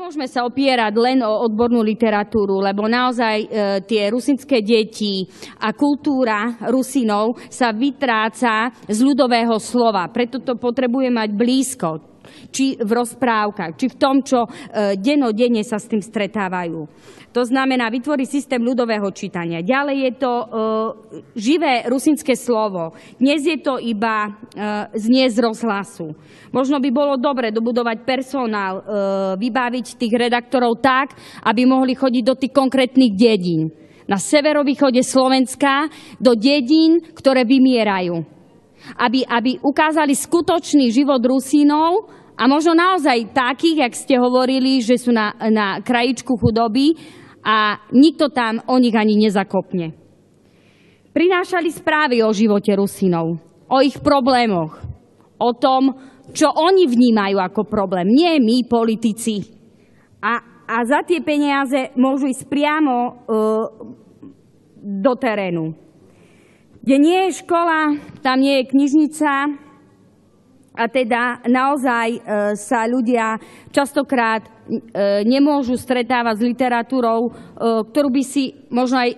Nemôžeme sa opierať len o odbornú literatúru, lebo naozaj tie rusinské deti a kultúra Rusinov sa vytráca z ľudového slova. Preto to potrebuje mať blízko, či v rozprávkach, či v tom, čo dennodenne sa s tým stretávajú. To znamená vytvoriť systém ľudového čítania. Ďalej je to živé rusinské slovo. Dnes je to iba znie z rozhlasu. Možno by bolo dobre dobudovať personál, vybaviť tých redaktorov tak, aby mohli chodiť do tých konkrétnych dedín. Na severovýchode Slovenska do dedín, ktoré vymierajú. Aby ukázali skutočný život Rusínov a možno naozaj takých, jak ste hovorili, že sú na krajičku chudoby a nikto tam o nich ani nezakopne. Prinášali správy o živote Rusínov, o ich problémoch, o tom, čo oni vnímajú ako problém, nie my, politici. A za tie peniaze môžu ísť priamo do terénu. Kde nie je škola, tam nie je knižnica a teda naozaj sa ľudia častokrát nemôžu stretávať s literatúrou, ktorú by si možno aj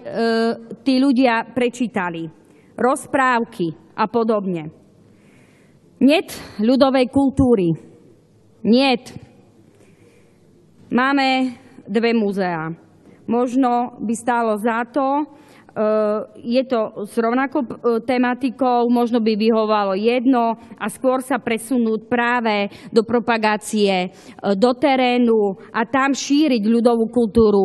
tí ľudia prečítali. Rozprávky a podobne. Niet ľudovej kultúry. Niet. Máme dve múzeá. Možno by stálo za to, je to s rovnakou tematikou, možno by vyhovovalo jedno a skôr sa presunúť práve do propagácie, do terénu a tam šíriť ľudovú kultúru.